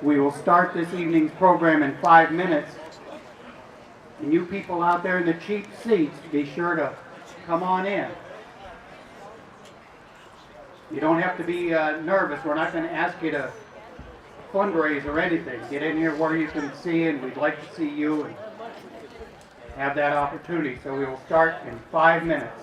We will start this evening's program in 5 minutes. And you people out there in the cheap seats, be sure to come on in. You don't have to be nervous. We're not going to ask you to fundraise or anything. Get in here where you can see, and we'd like to see you and have that opportunity. So we will start in 5 minutes.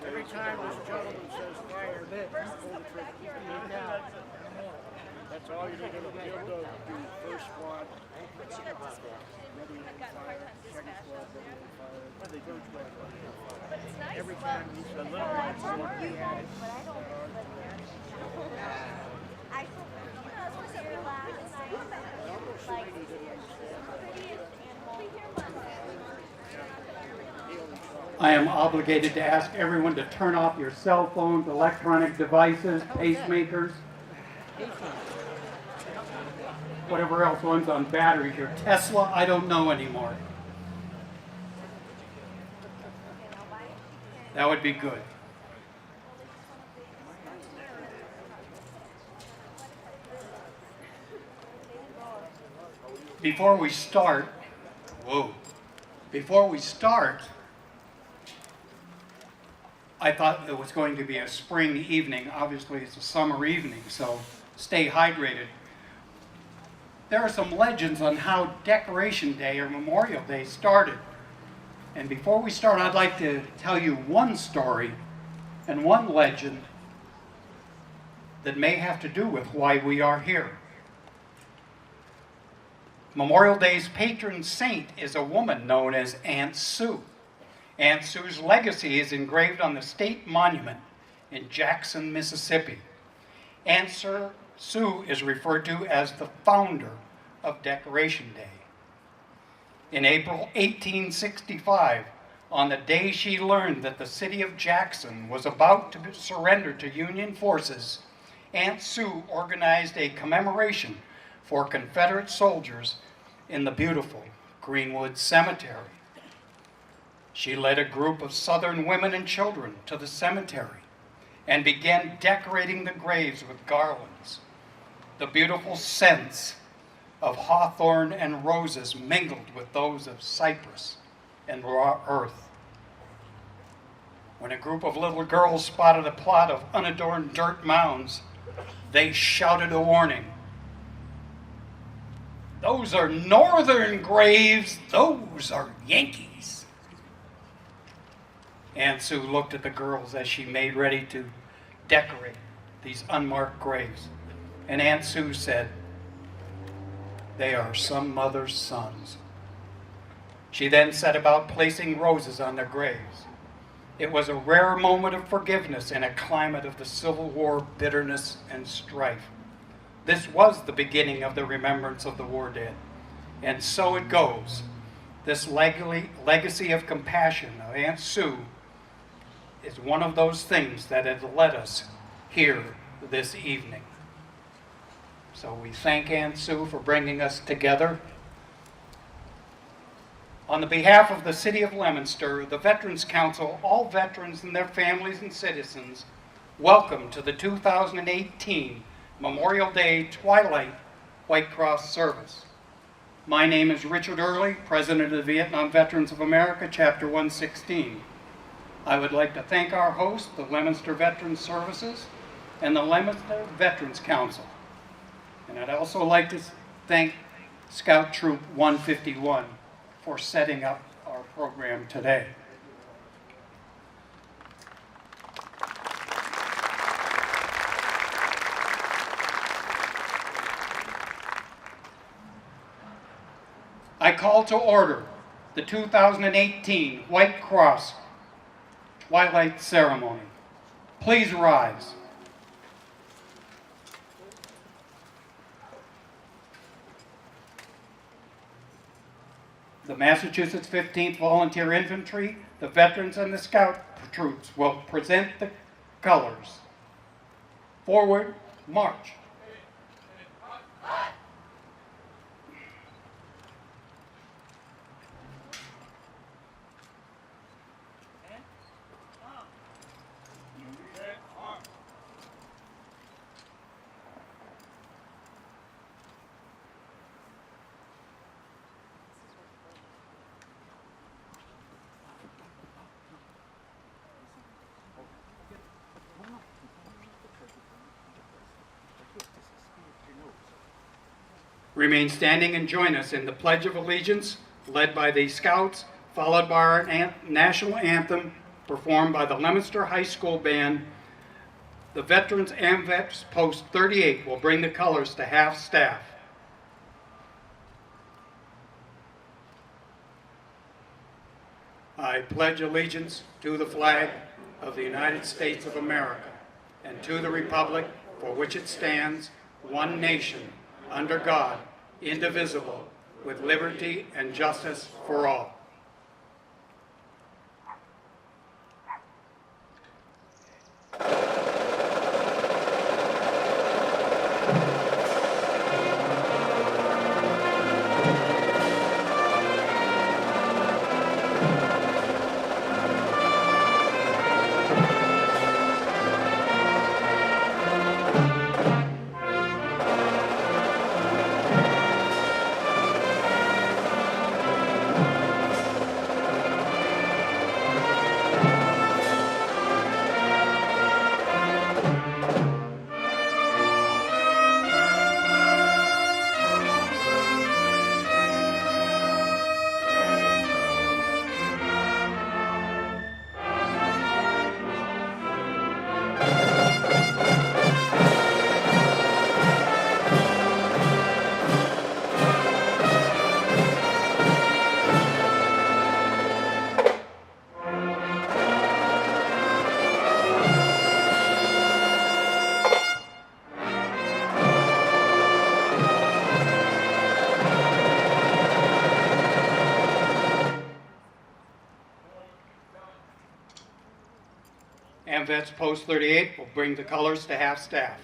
Every time this gentleman says fire, pull the trigger. That's all you need to do. He'll do first squad, ready on fire, second squad, ready on fire. Third squad. Every time he says a little more, he has. I am obligated to ask everyone to turn off your cell phones, electronic devices, pacemakers, whatever else runs on batteries. Your Tesla, I don't know anymore. That would be good. Before we start, I thought it was going to be a spring evening. Obviously, it's a summer evening, so stay hydrated. There are some legends on how Decoration Day or Memorial Day started. And before we start, I'd like to tell you one story and one legend that may have to do with why we are here. Memorial Day's patron saint is a woman known as Aunt Sue. Aunt Sue's legacy is engraved on the state monument in Jackson, Mississippi. Aunt Sue is referred to as the founder of Decoration Day. In April 1865, on the day she learned that the city of Jackson was about to surrender to Union forces, Aunt Sue organized a commemoration for Confederate soldiers in the beautiful Greenwood Cemetery. She led a group of Southern women and children to the cemetery and began decorating the graves with garlands. The beautiful scents of hawthorn and roses mingled with those of cypress and raw earth. When a group of little girls spotted a plot of unadorned dirt mounds, they shouted a warning. "Those are Northern graves, those are Yankees." Aunt Sue looked at the girls as she made ready to decorate these unmarked graves, and Aunt Sue said, "They are some mother's sons." She then set about placing roses on their graves. It was a rare moment of forgiveness in a climate of the Civil War bitterness and strife. This was the beginning of the remembrance of the war dead. And so it goes. This legacy of compassion of Aunt Sue is one of those things that has led us here this evening. So we thank Aunt Sue for bringing us together. On the behalf of the City of Leominster, the Veterans Council, all veterans and their families and citizens, welcome to the 2018 Memorial Day Twilight White Cross service. My name is Richard Early, President of the Vietnam Veterans of America, Chapter 116. I would like to thank our host, the Leominster Veterans Services, and the Leominster Veterans Council. And I'd also like to thank Scout Troop 151 for setting up our program today. I call to order the 2018 White Cross Twilight Ceremony. Please rise. The Massachusetts 15th Volunteer Infantry, the veterans, and the scout troops will present the colors. Forward, march. Remain standing and join us in the Pledge of Allegiance, led by the Scouts, followed by our national anthem, performed by the Leominster High School Band. The Veterans AMVETS Post 38 will bring the colors to half-staff. I pledge allegiance to the flag of the United States of America and to the republic for which it stands, one nation, under God, indivisible, with liberty and justice for all. AMVETS Post 38 will bring the colors to half-staff.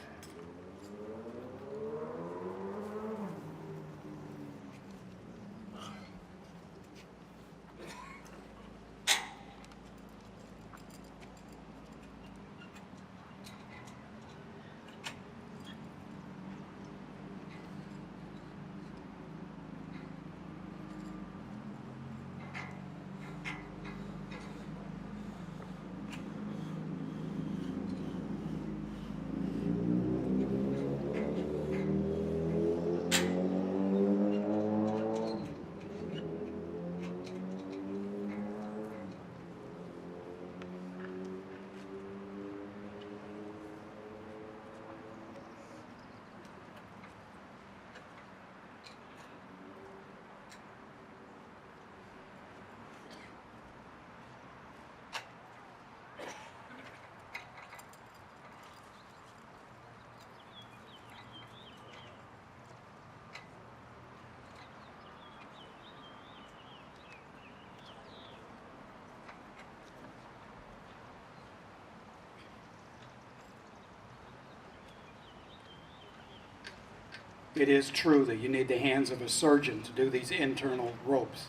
It is true that you need the hands of a surgeon to do these internal ropes.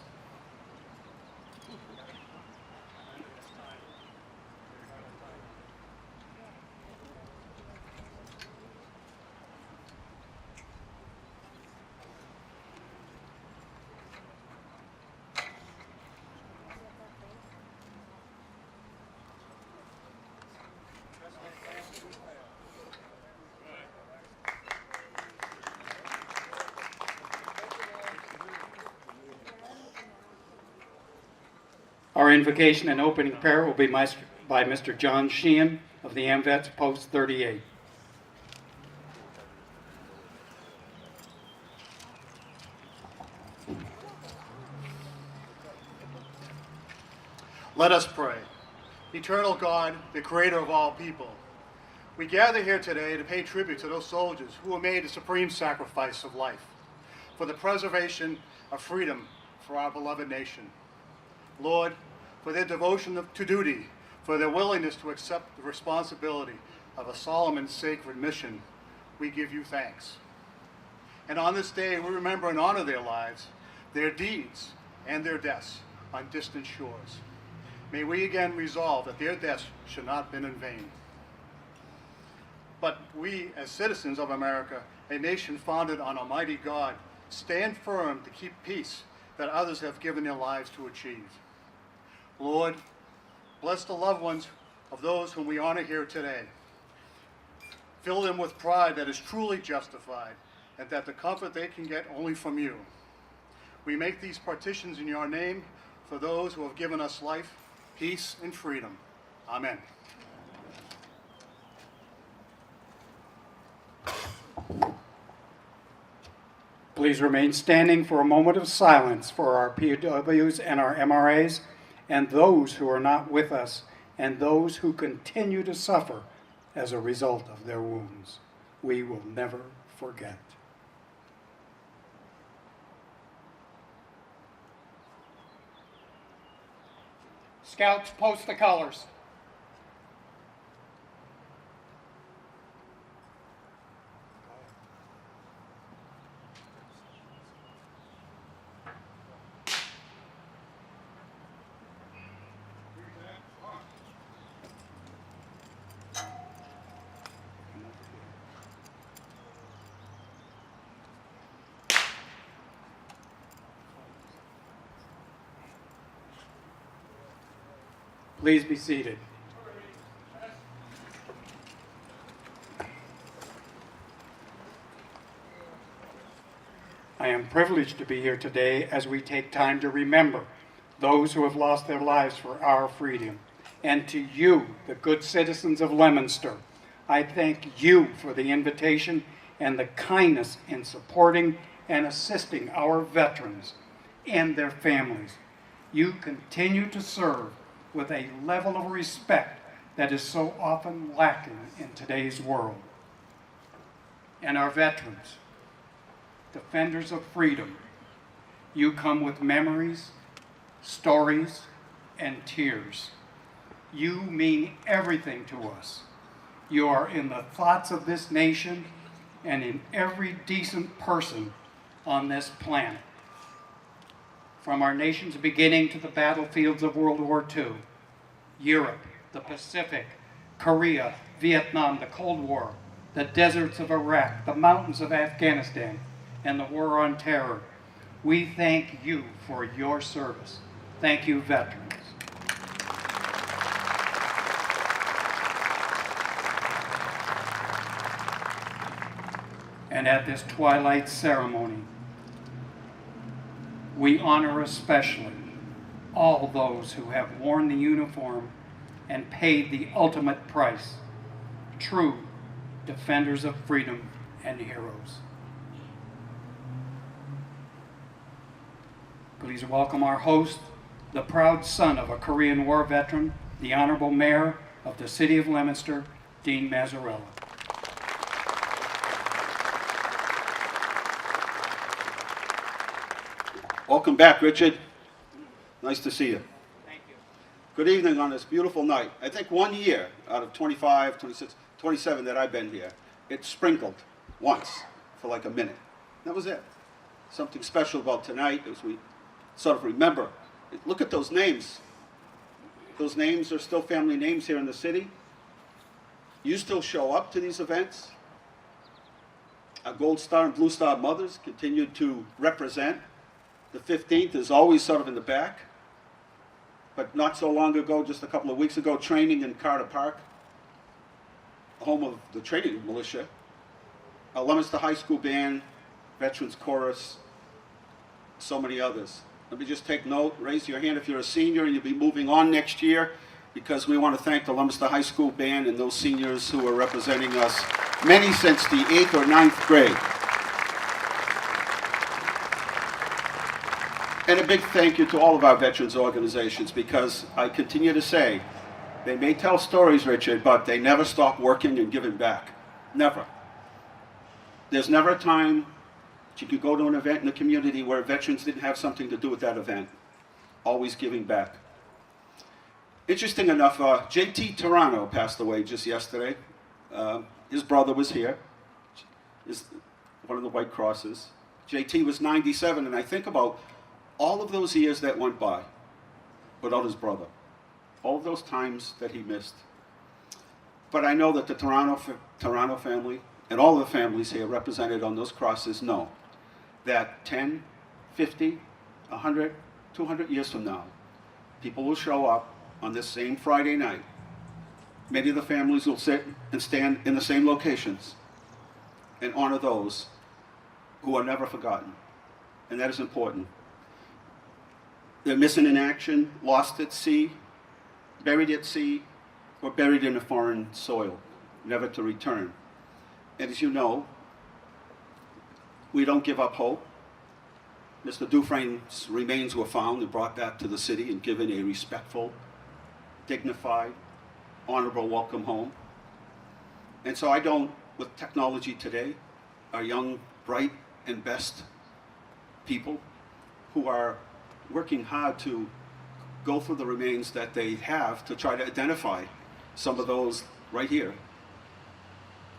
Our invocation and opening prayer will be by Mr. John Sheehan of the AMVETS Post 38. Let us pray. Eternal God, the creator of all people, we gather here today to pay tribute to those soldiers who have made the supreme sacrifice of life for the preservation of freedom for our beloved nation. Lord, for their devotion to duty, for their willingness to accept the responsibility of a solemn and sacred mission, we give you thanks. And on this day, we remember and honor their lives, their deeds, and their deaths on distant shores. May we again resolve that their deaths should not have been in vain. But we, as citizens of America, a nation founded on Almighty God, stand firm to keep peace that others have given their lives to achieve. Lord, bless the loved ones of those whom we honor here today. Fill them with pride that is truly justified, and that the comfort they can get only from you. We make these partitions in your name for those who have given us life, peace, and freedom. Amen. Please remain standing for a moment of silence for our POWs and our MRAs, and those who are not with us, and those who continue to suffer as a result of their wounds. We will never forget. Scouts, post the colors. Please be seated. I am privileged to be here today as we take time to remember those who have lost their lives for our freedom. And to you, the good citizens of Leominster, I thank you for the invitation and the kindness in supporting and assisting our veterans and their families. You continue to serve with a level of respect that is so often lacking in today's world. And our veterans, defenders of freedom, you come with memories, stories, and tears. You mean everything to us. You are in the thoughts of this nation and in every decent person on this planet. From our nation's beginning to the battlefields of World War II, Europe, the Pacific, Korea, Vietnam, the Cold War, the deserts of Iraq, the mountains of Afghanistan, and the war on terror, we thank you for your service. Thank you, veterans. And at this Twilight ceremony, we honor especially all those who have worn the uniform and paid the ultimate price, true defenders of freedom and heroes. Please welcome our host, the proud son of a Korean War veteran, the Honorable Mayor of the City of Leominster, Dean Mazzarella. Welcome back, Richard. Nice to see you. Thank you. Good evening on this beautiful night. I think 1 year out of 25, 26, 27 that I've been here, it sprinkled once for like a minute. That was it. Something special about tonight as we sort of remember. Look at those names. Those names are still family names here in the city. You still show up to these events. Our Gold Star and Blue Star mothers continue to represent. The 15th is always sort of in the back. But not so long ago, just a couple of weeks ago, training in Carter Park, home of the training militia, a Leominster High School band, Veterans Chorus, so many others. Let me just take note, raise your hand if you're a senior and you'll be moving on next year, because we want to thank the Leominster High School band and those seniors who are representing us, many since the 8th or 9th grade. And a big thank you to all of our veterans organizations, because I continue to say, they may tell stories, Richard, but they never stop working and giving back. Never. There's never a time that you could go to an event in the community where veterans didn't have something to do with that event. Always giving back. Interesting enough, J.T. Toronto passed away just yesterday. His brother was here. Is one of the White Crosses. J.T. was 97, and I think about all of those years that went by without his brother, all of those times that he missed. But I know that the Toronto family and all the families here represented on those crosses know that 10, 50, 100, 200 years from now, people will show up on this same Friday night. Many of the families will sit and stand in the same locations and honor those who are never forgotten. And that is important. They're missing in action, lost at sea, buried at sea, or buried in a foreign soil, never to return. And as you know, we don't give up hope. Mr. Dufresne's remains were found and brought back to the city and given a respectful, dignified, honorable welcome home. And so I don't, with technology today, our young, bright, and best people who are working hard to go through the remains that they have to try to identify some of those right here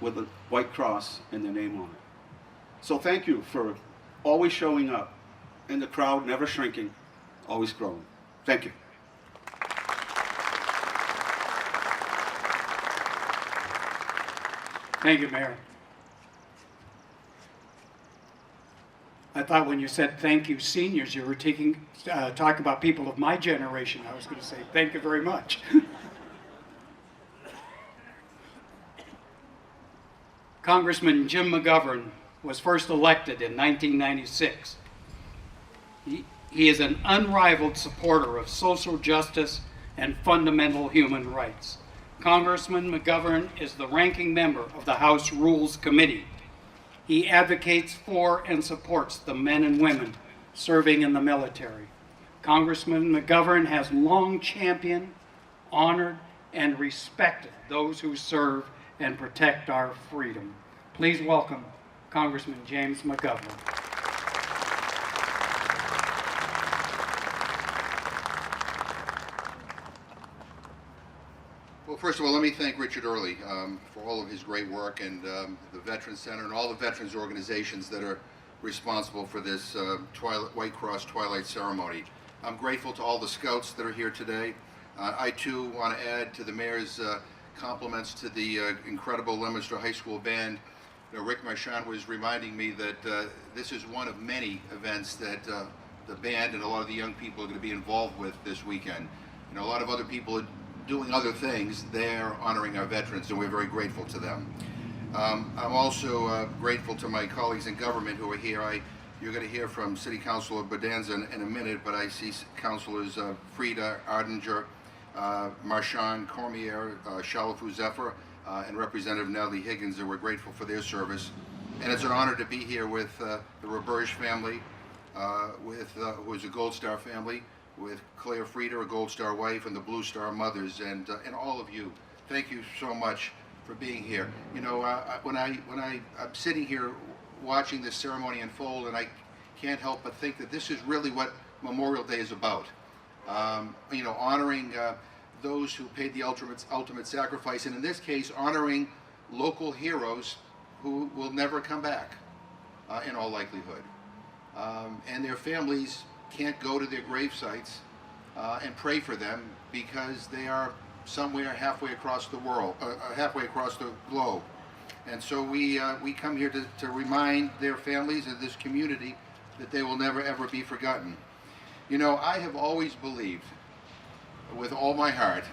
with a white cross and their name on it. So thank you for always showing up, and the crowd never shrinking, always growing. Thank you. Thank you, Mayor. I thought when you said thank you, seniors, you were talking about people of my generation. I was going to say thank you very much. Congressman Jim McGovern was first elected in 1996. He is an unrivaled supporter of social justice and fundamental human rights. Congressman McGovern is the ranking member of the House Rules Committee. He advocates for and supports the men and women serving in the military. Congressman McGovern has long championed, honored, and respected those who serve and protect our freedom. Please welcome Congressman James McGovern. first of all, let me thank Richard Early for all of his great work, and the Veterans Center and all the veterans organizations that are responsible for this White Cross Twilight ceremony. I'm grateful to all the scouts that are here today. I too want to add to the mayor's compliments to the incredible Leominster High School band. Rick Marchand was reminding me that this is one of many events that the band and a lot of the young people are going to be involved with this weekend. A lot of other people are doing other things. They're honoring our veterans, and we're very grateful to them. I'm also grateful to my colleagues in government who are here. You're going to hear from City Councilor Bodanza in a minute, but I see Councilors Frida, Ardinger, Marchand, Cormier, Shalafu Zephyr, and Representative Natalie Higgins, and we're grateful for their service. And it's an honor to be here with the Roberge family, who is a Gold Star family, with Claire Frieda, a Gold Star wife, and the Blue Star mothers, and all of you. Thank you so much for being here. When I'm sitting here watching this ceremony unfold, and I can't help but think that this is really what Memorial Day is about. Honoring those who paid the ultimate sacrifice, and in this case, honoring local heroes who will never come back, in all likelihood. And their families can't go to their grave sites and pray for them because they are somewhere halfway across the world, halfway across the globe. And so we come here to remind their families and this community that they will never ever be forgotten. I have always believed with all my heart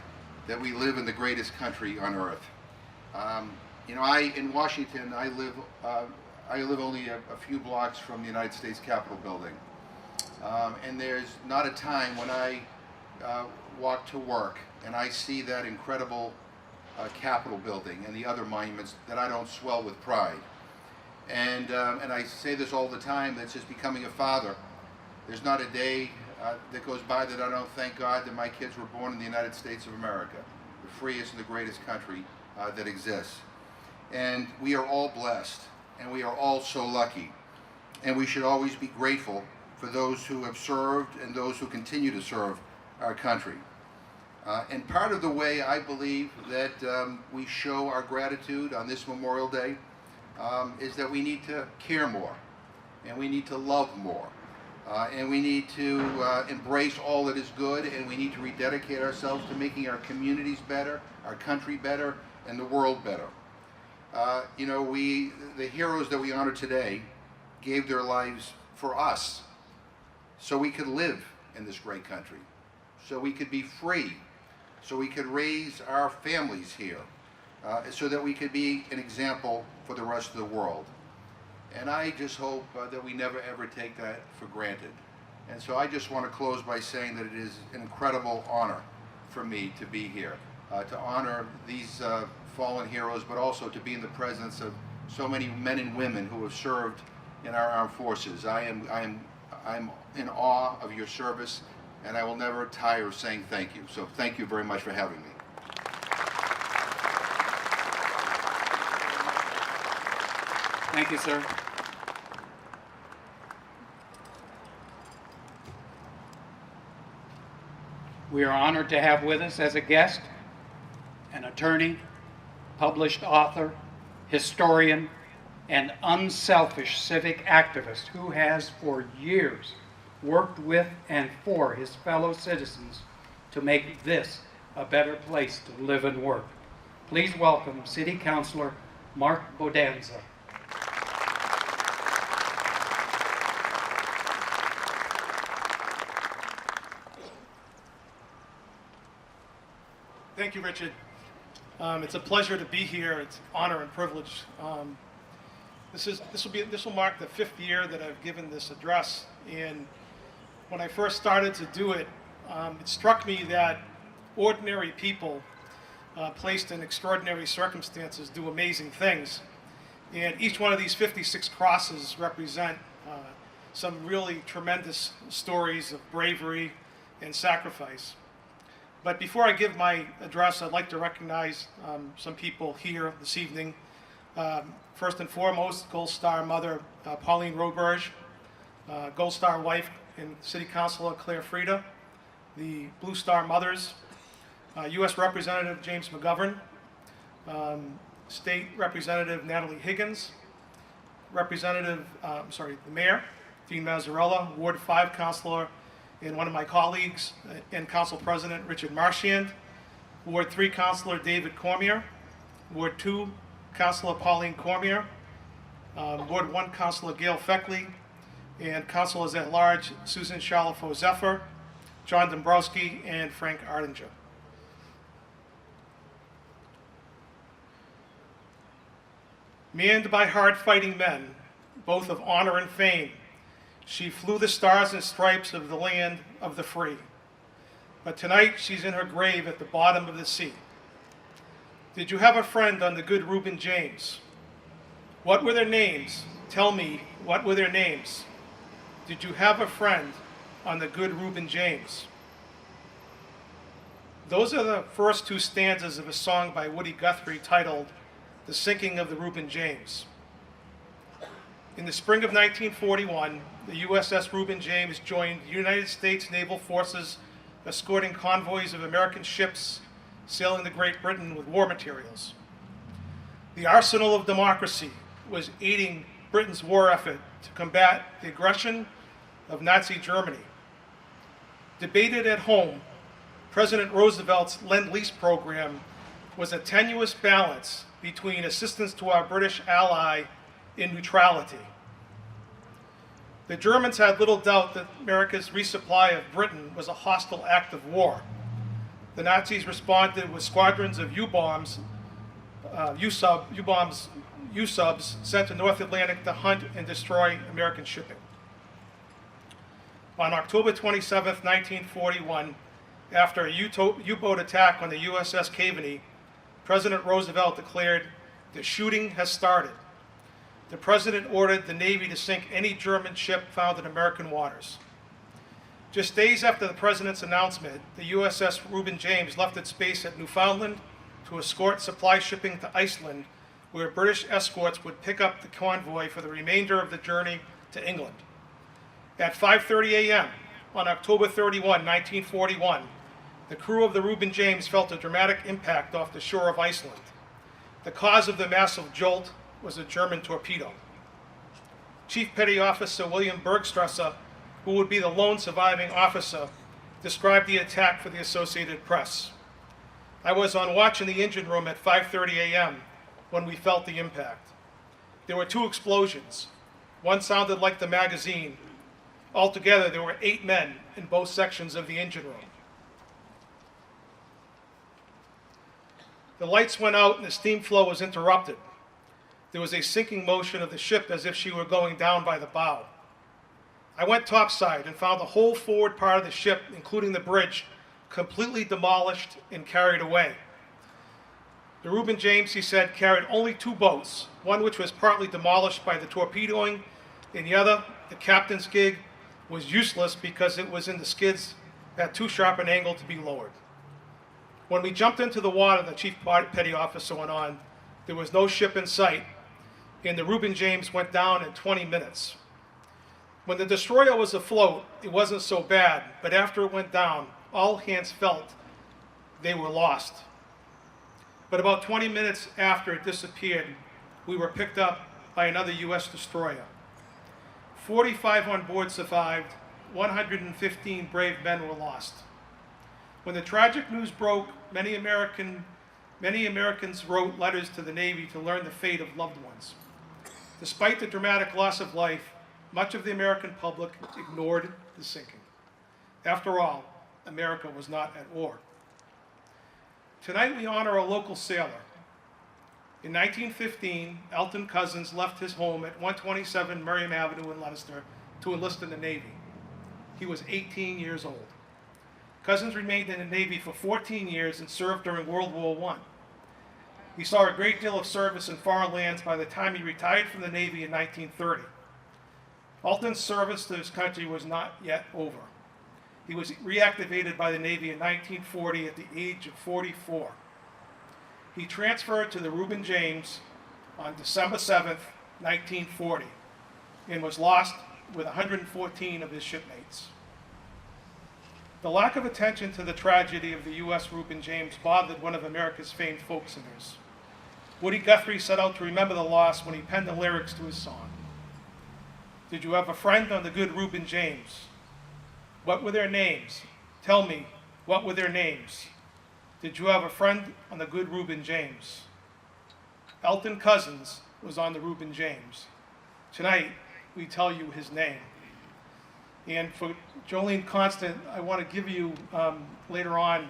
that we live in the greatest country on earth. In Washington, I live only a few blocks from the United States Capitol building. And there's not a time when I walk to work and I see that incredible Capitol building and the other monuments that I don't swell with pride. And I say this all the time, that's just becoming a father. There's not a day that goes by that I don't thank God that my kids were born in the United States of America, the freest and the greatest country that exists. And we are all blessed, and we are all so lucky. And we should always be grateful for those who have served and those who continue to serve our country. And part of the way I believe that we show our gratitude on this Memorial Day is that we need to care more, and we need to love more, and we need to embrace all that is good, and we need to rededicate ourselves to making our communities better, our country better, and the world better. The heroes that we honor today gave their lives for us, so we could live in this great country, so we could be free, so we could raise our families here, so that we could be an example for the rest of the world. And I just hope that we never ever take that for granted. And so I just want to close by saying that it is an incredible honor for me to be here, to honor these fallen heroes, but also to be in the presence of so many men and women who have served in our armed forces. I'm in awe of your service, and I will never tire of saying thank you. So thank you very much for having me. Thank you, sir. We are honored to have with us as a guest an attorney, published author, historian, and unselfish civic activist who has for years worked with and for his fellow citizens to make this a better place to live and work. Please welcome City Councilor Mark Bodanza. Thank you, Richard. It's a pleasure to be here. It's an honor and privilege. This will mark the 5th year that I've given this address. And when I first started to do it, it struck me that ordinary people placed in extraordinary circumstances do amazing things. And each one of these 56 crosses represent some really tremendous stories of bravery and sacrifice. But before I give my address, I'd like to recognize some people here this evening. First and foremost, Gold Star mother Pauline Roberge, Gold Star wife and City Councilor Claire Frieda, the Blue Star mothers, U.S. Representative James McGovern, State Representative Natalie Higgins, the Mayor, Dean Mazzarella, Ward 5 Councilor, and one of my colleagues and Council President Richard Marchand, Ward 3 Councilor David Cormier, Ward 2 Councilor Pauline Cormier, Ward 1 Councilor Gail Feckley, and Councilors at Large Susan Shalafo Zephyr, John Dombrowski, and Frank Ardinger. Manned by hard-fighting men, both of honor and fame, she flew the stars and stripes of the land of the free. But tonight she's in her grave at the bottom of the sea. Did you have a friend on the good Reuben James? What were their names? Tell me, what were their names? Did you have a friend on the good Reuben James? Those are the first two stanzas of a song by Woody Guthrie titled The Sinking of the Reuben James. In the spring of 1941, the USS Reuben James joined the United States Naval Forces escorting convoys of American ships sailing to Great Britain with war materials. The arsenal of democracy was aiding Britain's war effort to combat the aggression of Nazi Germany. Debated at home, President Roosevelt's Lend-Lease program was a tenuous balance between assistance to our British ally and neutrality. The Germans had little doubt that America's resupply of Britain was a hostile act of war. The Nazis responded with squadrons of U-subs sent to North Atlantic to hunt and destroy American shipping. On October 27, 1941, after a U-boat attack on the USS Caveney, President Roosevelt declared, "The shooting has started." The President ordered the Navy to sink any German ship found in American waters. Just days after the President's announcement, the USS Reuben James left its base at Newfoundland to escort supply shipping to Iceland, where British escorts would pick up the convoy for the remainder of the journey to England. At 5:30 a.m. on October 31, 1941, the crew of the Reuben James felt a dramatic impact off the shore of Iceland. The cause of the massive jolt was a German torpedo. Chief Petty Officer William Bergstresser, who would be the lone surviving officer, described the attack for the Associated Press. "I was on watch in the engine room at 5:30 a.m. when we felt the impact. There were two explosions. One sounded like the magazine. Altogether, there were 8 men in both sections of the engine room." The lights went out and the steam flow was interrupted. There was a sinking motion of the ship as if she were going down by the bow. I went topside and found the whole forward part of the ship, including the bridge, completely demolished and carried away. The Reuben James, he said, carried only 2 boats, one which was partly demolished by the torpedoing, and the other, the captain's gig, was useless because it was in the skids at too sharp an angle to be lowered. When we jumped into the water, the Chief Petty Officer went on, there was no ship in sight, and the Reuben James went down in 20 minutes. When the destroyer was afloat, it wasn't so bad, but after it went down, all hands felt they were lost. But about 20 minutes after it disappeared, we were picked up by another U.S. destroyer. 45 on board survived, 115 brave men were lost. When the tragic news broke, many Americans wrote letters to the Navy to learn the fate of loved ones. Despite the dramatic loss of life, much of the American public ignored the sinking. After all, America was not at war. Tonight we honor a local sailor. In 1915, Elton Cousins left his home at 127 Merriam Avenue in Leominster to enlist in the Navy. He was 18 years old. Cousins remained in the Navy for 14 years and served during World War I. He saw a great deal of service in foreign lands by the time he retired from the Navy in 1930. Alton's service to his country was not yet over. He was reactivated by the Navy in 1940 at the age of 44. He transferred to the Reuben James on December 7th, 1940, and was lost with 114 of his shipmates. The lack of attention to the tragedy of the U.S. Reuben James bothered one of America's famed folk singers. Woody Guthrie set out to remember the loss when he penned the lyrics to his song. Did you have a friend on the good Reuben James? What were their names? Tell me, what were their names? Did you have a friend on the good Reuben James? Elton Cousins was on the Reuben James. Tonight, we tell you his name. And for Jolene Constant, I want to give you later on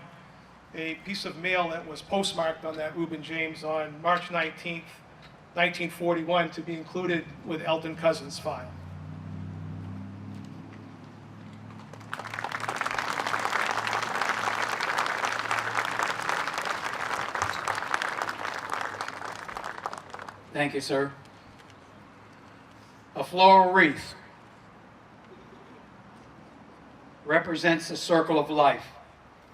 a piece of mail that was postmarked on that Reuben James on March 19th, 1941, to be included with Elton Cousins' file. Thank you, sir. A floral wreath represents the circle of life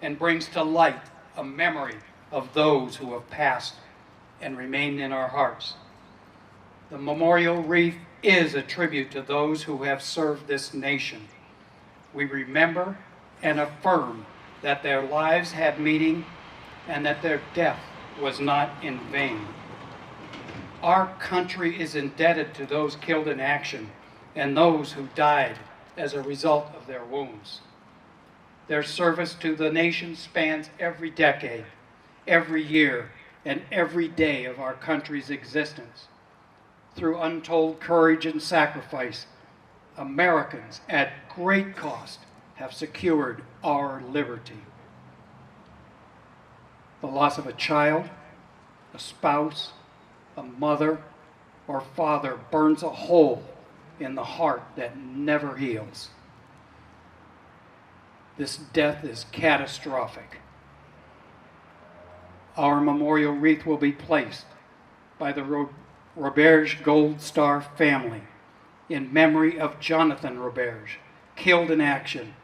and brings to light a memory of those who have passed and remain in our hearts. The memorial wreath is a tribute to those who have served this nation. We remember and affirm that their lives had meaning and that their death was not in vain. Our country is indebted to those killed in action and those who died as a result of their wounds. Their service to the nation spans every decade, every year, and every day of our country's existence. Through untold courage and sacrifice, Americans at great cost have secured our liberty. The loss of a child, a spouse, a mother, or father burns a hole in the heart that never heals. This death is catastrophic. Our memorial wreath will be placed by the Roberge Gold Star family in memory of Jonathan Roberge, killed in action,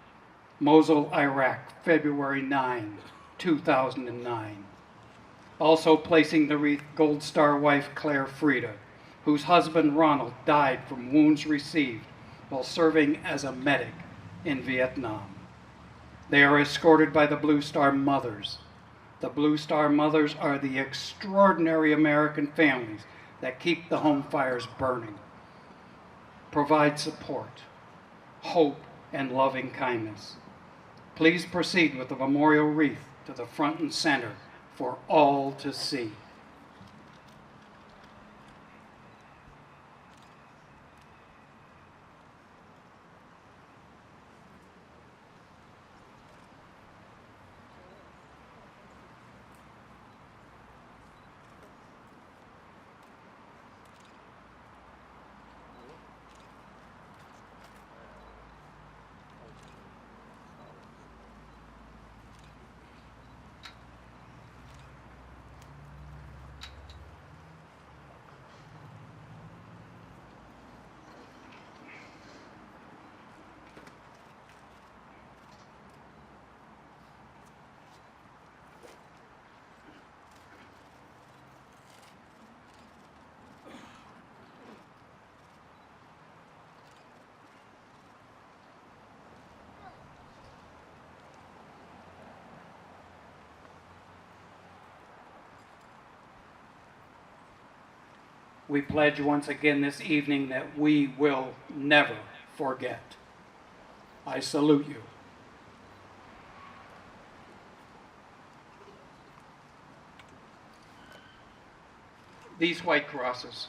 Mosul, Iraq, February 9, 2009. Also placing the wreath, Gold Star wife Claire Frieda, whose husband Ronald died from wounds received while serving as a medic in Vietnam. They are escorted by the Blue Star Mothers. The Blue Star Mothers are the extraordinary American families that keep the home fires burning, provide support, hope, and loving kindness. Please proceed with the memorial wreath to the front and center for all to see. We pledge once again this evening that we will never forget. I salute you. These white crosses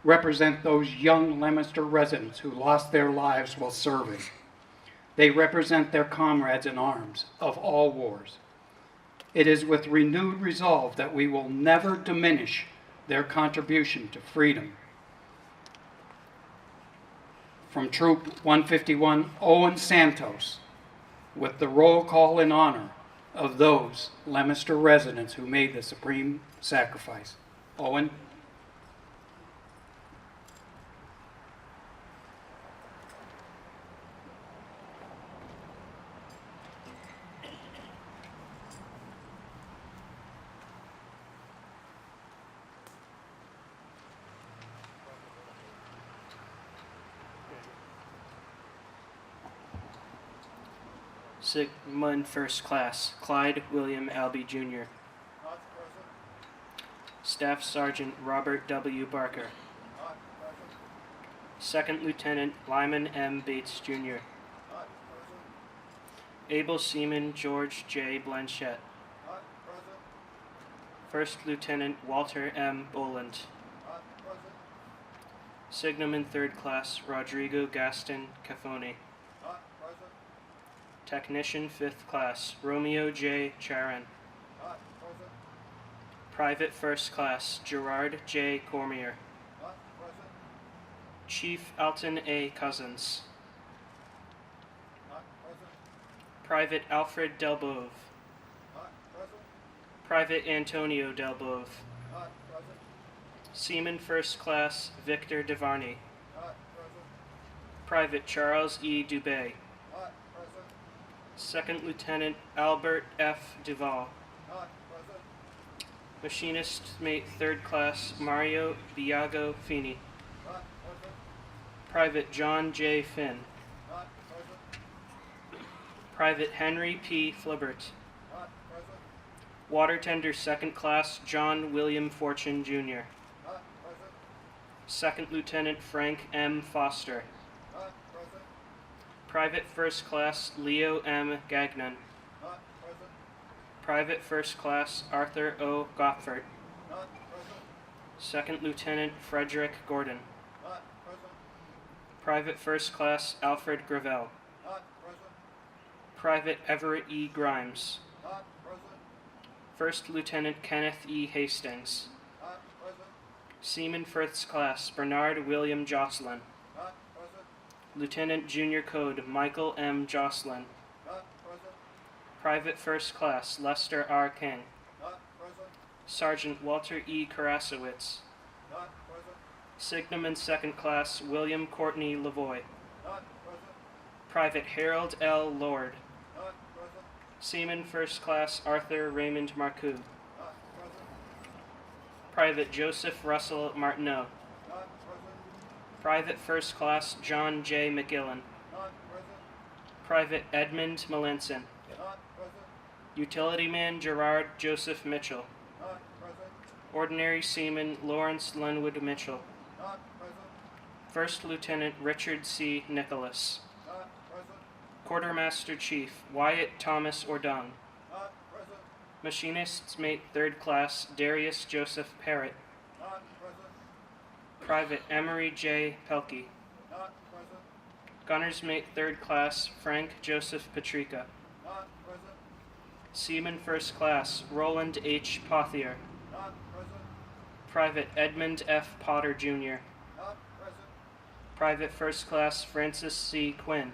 represent those young Leominster residents who lost their lives while serving. They represent their comrades in arms of all wars. It is with renewed resolve that we will never diminish their contribution to freedom. From Troop 151, Owen Santos, with the roll call in honor of those Leominster residents who made the supreme sacrifice. Owen. Sigmund First Class Clyde William Albee Jr. Staff Sergeant Robert W. Barker. Second Lieutenant Lyman M. Bates Jr. Able Seaman George J. Blanchette. First Lieutenant Walter M. Boland. Signalman Third Class Rodrigo Gaston Cafoni. Technician Fifth Class Romeo J. Charan. Private First Class Gerard J. Cormier. Chief Alton A. Cousins. Private Alfred Delbove. Private Antonio Delbove. Seaman First Class Victor Devarney. Private Charles E. Dubé. Second Lieutenant Albert F. Duval. Machinist Mate Third Class Mario Biago Fini. Private John J. Finn. Private Henry P. Flibbert. Water Tender Second Class John William Fortune, Jr. Second Lieutenant Frank M. Foster. Private First Class Leo M. Gagnon. Private First Class Arthur O. Goffert. Second Lieutenant Frederick Gordon. Private First Class Alfred Gravel. Private Everett E. Grimes. First Lieutenant Kenneth E. Hastings. Seaman First Class Bernard William Jocelyn. Lieutenant Junior Code Michael M. Jocelyn. Private First Class Lester R. King. Sergeant Walter E. Karasowitz. Signalman Second Class William Courtney Lavoy. Private Harold L. Lord. Seaman First Class Arthur Raymond Marcoux. Private Joseph Russell Martineau. Private First Class John J. McGillen. Private Edmund Melanson. Utilityman Gerard Joseph Mitchell. Ordinary Seaman Lawrence Lenwood Mitchell. First Lieutenant Richard C. Nicholas. Quartermaster Chief Wyatt Thomas Ordung. Machinist's Mate Third Class Darius Joseph Parrott. Private Emery J. Pelkey. Gunner's Mate Third Class Frank Joseph Patrica. Seaman First Class Roland H. Pothier. Private Edmund F. Potter, Jr. Private First Class Francis C. Quinn.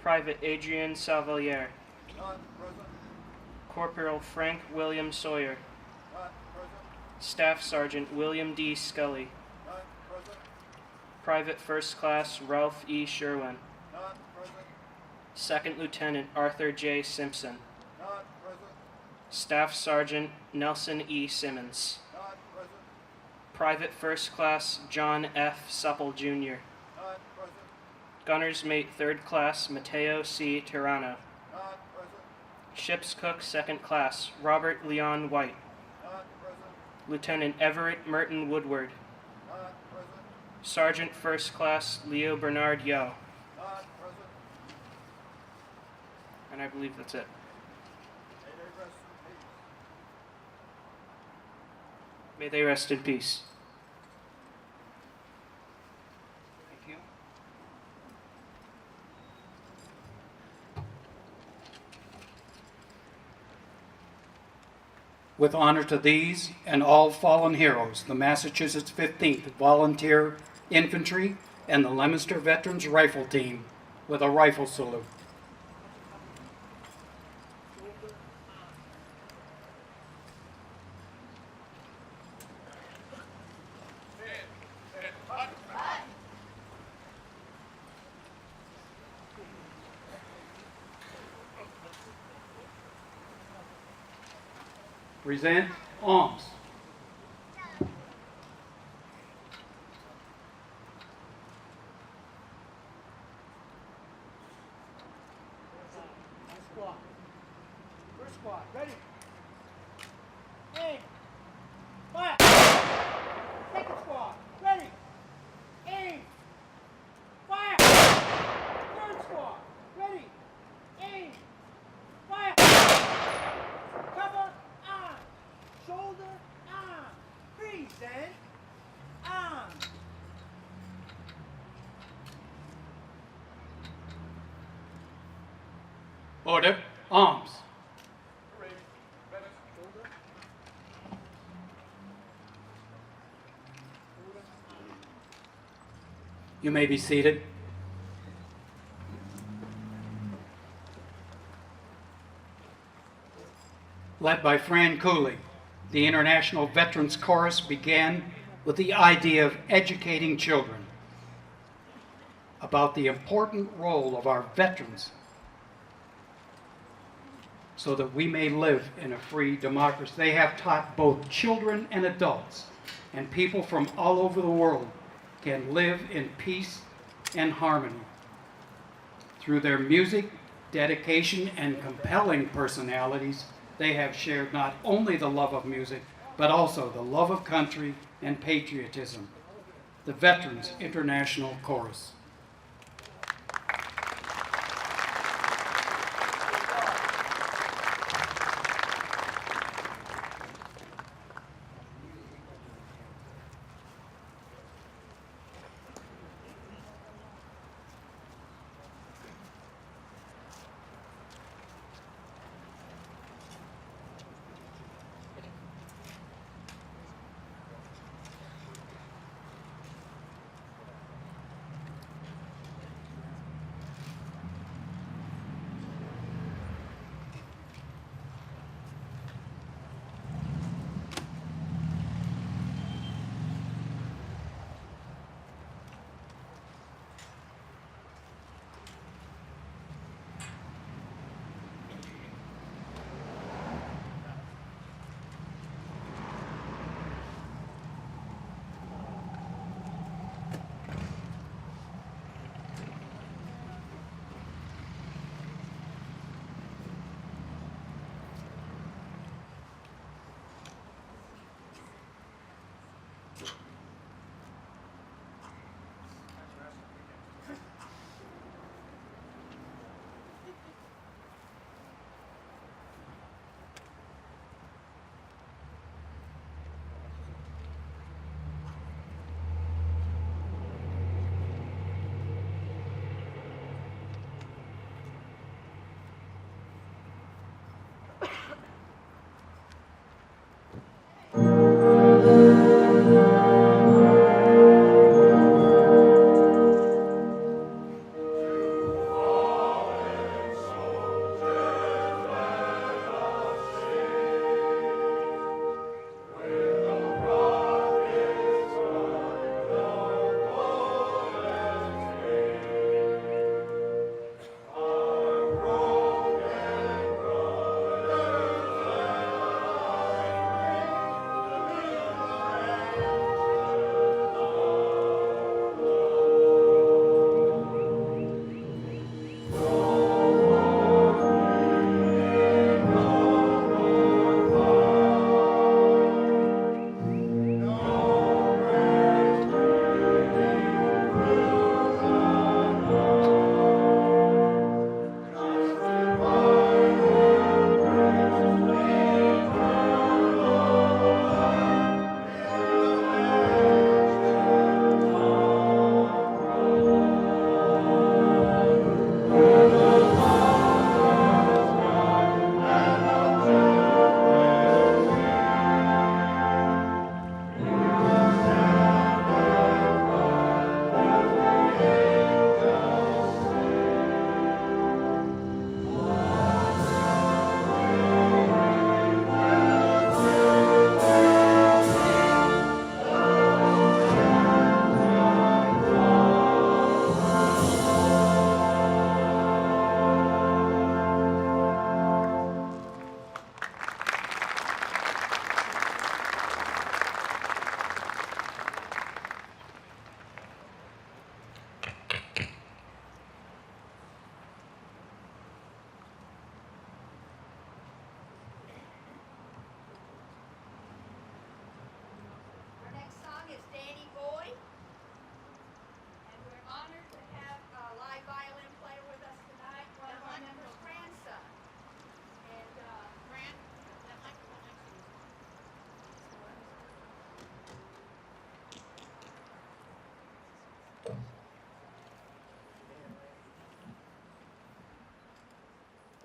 Private Adrian Salvalier. Corporal Frank William Sawyer. Staff Sergeant William D. Scully. Private First Class Ralph E. Sherwin. Second Lieutenant Arthur J. Simpson. Staff Sergeant Nelson E. Simmons. Private First Class John F. Supple, Jr. Gunner's Mate Third Class Mateo C. Tirano. Ship's Cook Second Class Robert Leon White. Lieutenant Everett Merton Woodward. Sergeant First Class Leo Bernard Yo. And I believe that's it. May they rest in peace. Thank you. With honor to these and all fallen heroes, the Massachusetts 15th Volunteer Infantry and the Leominster Veterans Rifle Team with a rifle salute. Present arms. ready. Aim. Fire. Second squad, ready. Aim. Fire. Third squad, ready. Aim. Fire. Cover on. Shoulder on. Freeze and on. Order. Arms. You may be seated. Led by Fran Cooley, the International Veterans Chorus began with the idea of educating children about the important role of our veterans so that we may live in a free democracy. They have taught both children and adults and people from all over the world can live in peace and harmony. Through their music, dedication, and compelling personalities, they have shared not only the love of music, but also the love of country and patriotism. The Veterans International Chorus.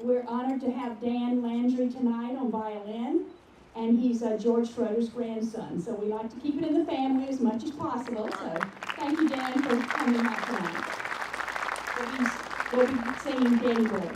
We're honored to have Dan Landry tonight on violin, and he's George Schroeder's grandson. So we like to keep it in the family as much as possible. So thank you, Dan, for coming out tonight. We'll be singing Danny Boy.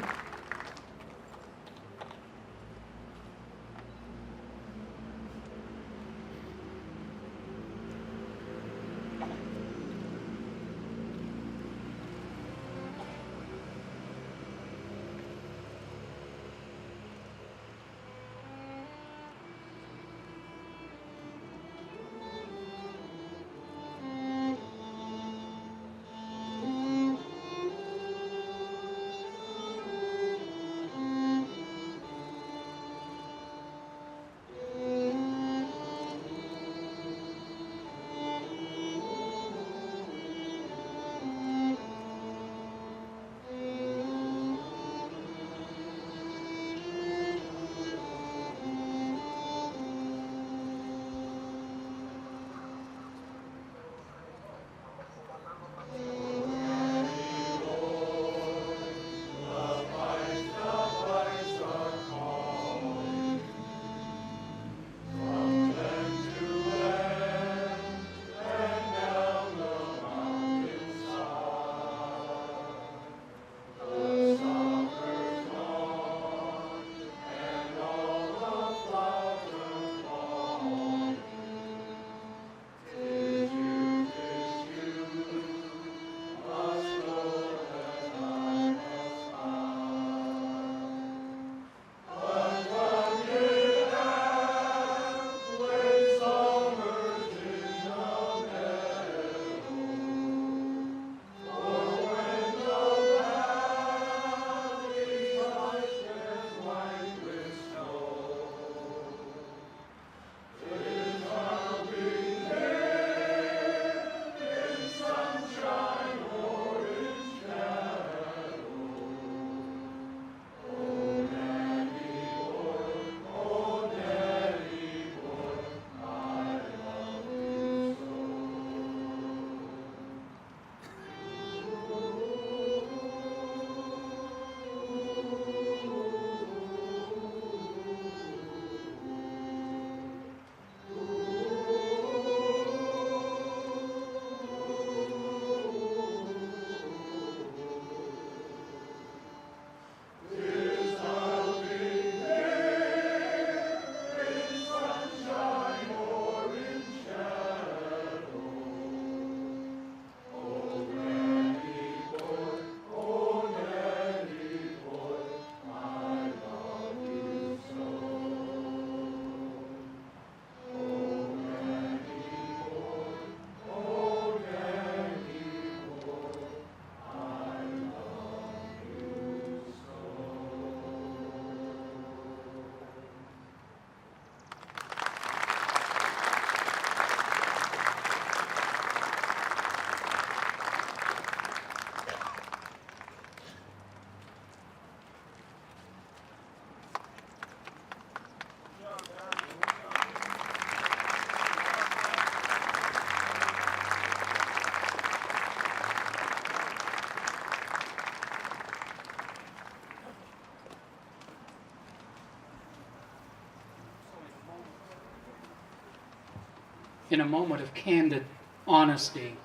In a moment of candid honesty,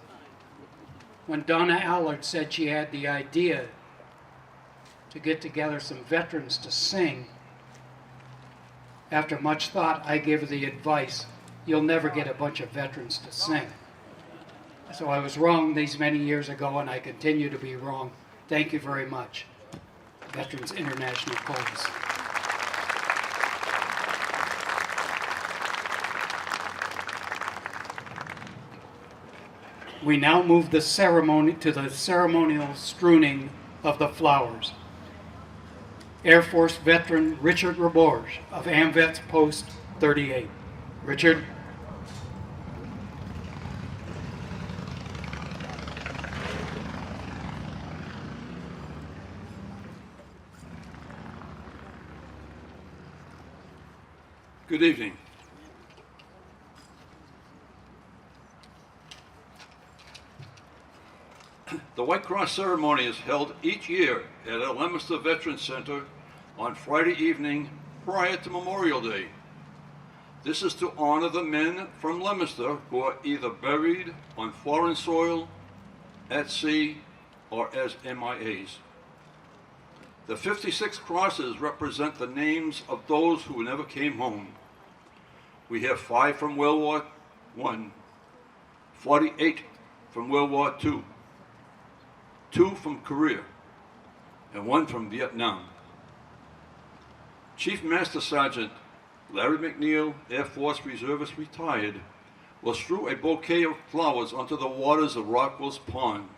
when Donna Allard said she had the idea to get together some veterans to sing, after much thought, I gave her the advice, you'll never get a bunch of veterans to sing. So I was wrong these many years ago, and I continue to be wrong. Thank you very much. Veterans International Chorus. We now move the ceremony to the ceremonial strewing of the flowers. Air Force veteran Richard Raborge of AMVETS Post 38. Richard. Good evening. The White Cross ceremony is held each year at the Leominster Veterans Center on Friday evening prior to Memorial Day. This is to honor the men from Leominster who are either buried on foreign soil, at sea, or as MIAs. The 56 crosses represent the names of those who never came home. We have 5 from World War I, 48 from World War II, 2 from Korea, and 1 from Vietnam. Chief Master Sergeant Larry McNeil, Air Force Reservist retired, will strew a bouquet of flowers onto the waters of Rockwell's Pond.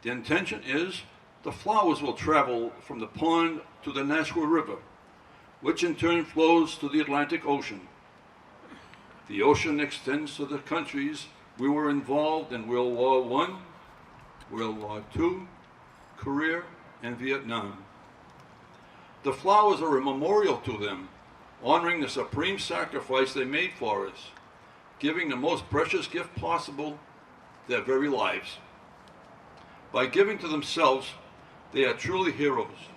The intention is the flowers will travel from the pond to the Nashua River, which in turn flows to the Atlantic Ocean. The ocean extends to the countries we were involved in World War I, World War II, Korea, and Vietnam. The flowers are a memorial to them, honoring the supreme sacrifice they made for us, giving the most precious gift possible, their very lives. By giving to themselves, they are truly heroes.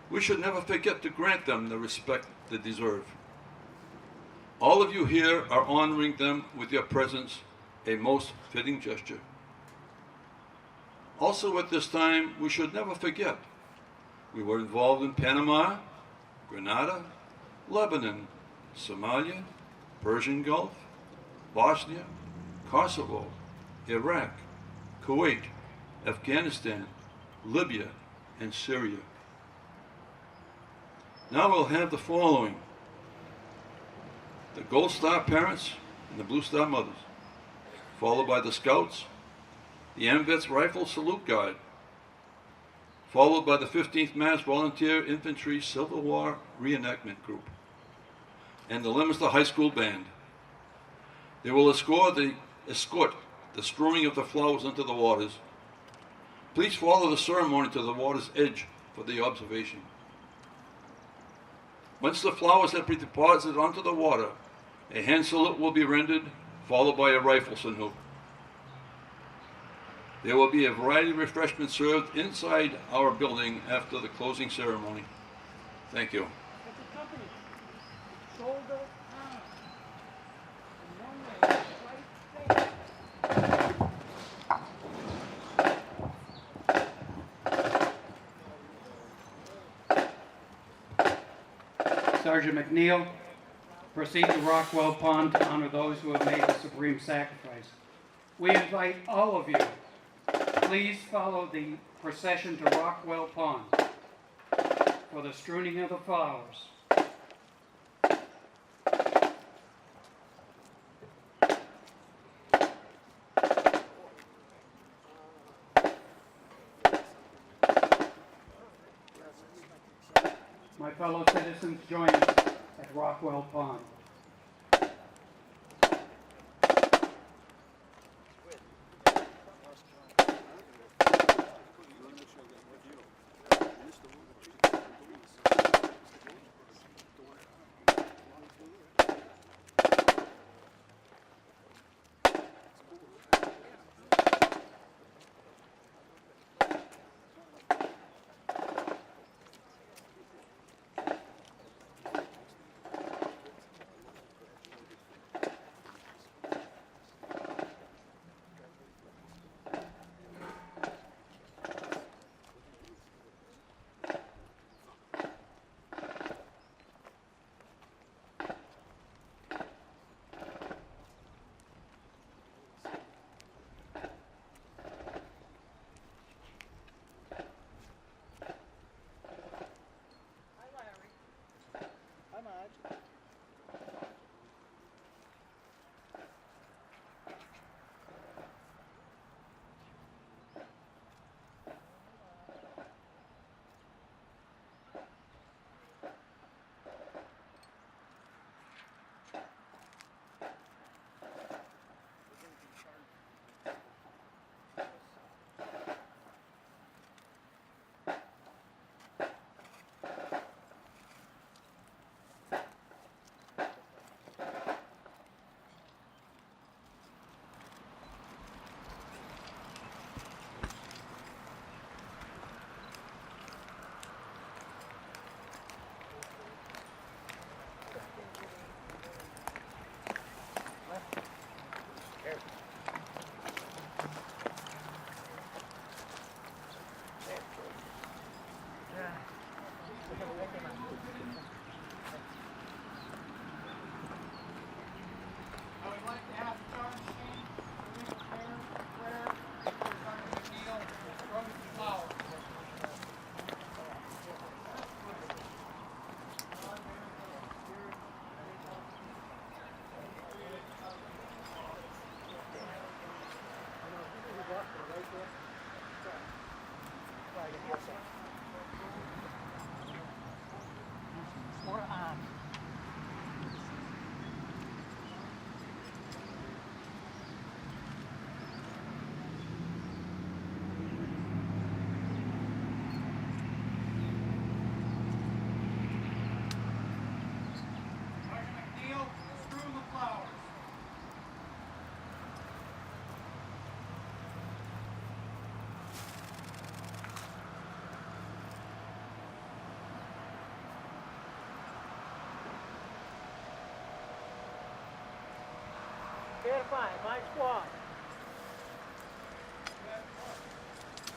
We should never forget to grant them the respect they deserve. All of you here are honoring them with your presence, a most fitting gesture. Also at this time, we should never forget, we were involved in Panama, Grenada, Lebanon, Somalia, Persian Gulf, Bosnia, Kosovo, Iraq, Kuwait, Afghanistan, Libya, and Syria. Now we'll have the following: the Gold Star parents and the Blue Star mothers, followed by the Scouts, the AMVETS Rifle Salute Guard, followed by the 15th Mass Volunteer Infantry Civil War Reenactment Group, and the Leominster High School Band. They will escort the strewing of the flowers into the waters. Please follow the ceremony to the water's edge for the observation. Once the flowers have been deposited onto the water, a hand salute will be rendered, followed by a rifle salute. There will be a variety of refreshments served inside our building after the closing ceremony. Thank you. Sergeant McNeil, proceed to Rockwell Pond to honor those who have made the supreme sacrifice. We invite all of you, please follow the procession to Rockwell Pond for the strewing of the flowers. My fellow citizens, join us at Rockwell Pond. Identify, my squad.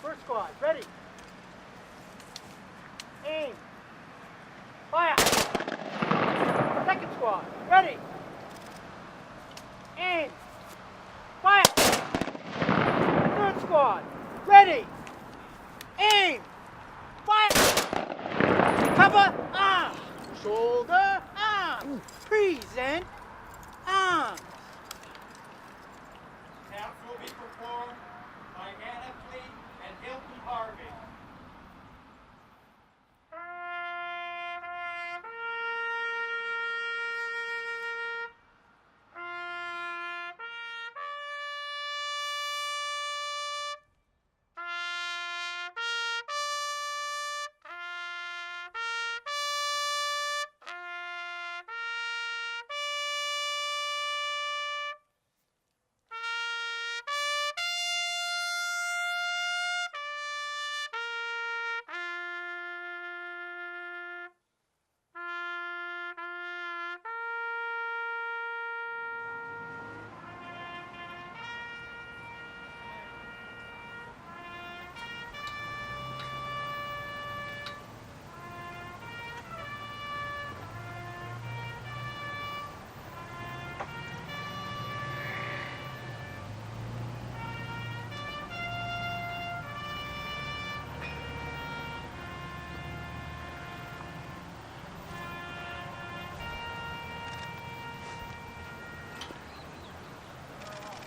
First squad, ready. Aim. Fire. Second squad, ready. Aim. Fire. Third squad, ready. Aim. Fire. Cover, arms. Shoulder, arms. Present, arms. Taps will be performed by Anna Fleet and Hilton Harvey.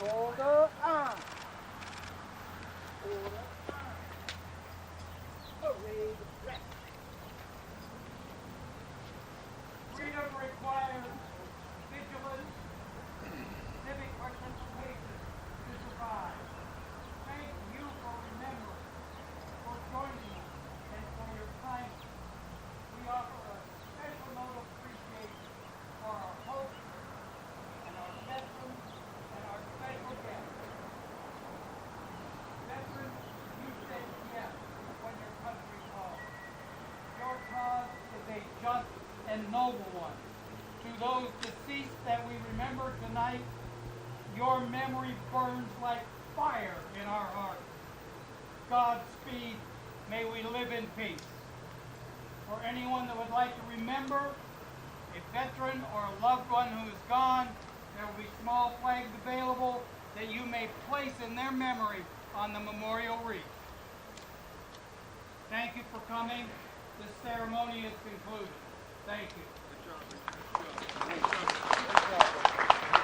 Shoulder, arms. Shoulder, arms. Parade, rest. Freedom requires vigilance, civic participation to survive. Thank you for remembering, for joining us, and for your kindness. We offer a special note of appreciation for our hosts and our veterans and our special guests. Veterans, you said yes when your country called. Your cause is a just and noble one. To those deceased that we remember tonight, your memory burns like fire in our hearts. Godspeed, may we live in peace. For anyone that would like to remember a veteran or a loved one who is gone, there will be small flags available that you may place in their memory on the memorial wreath. Thank you for coming. This ceremony is concluded. Thank you. Good job.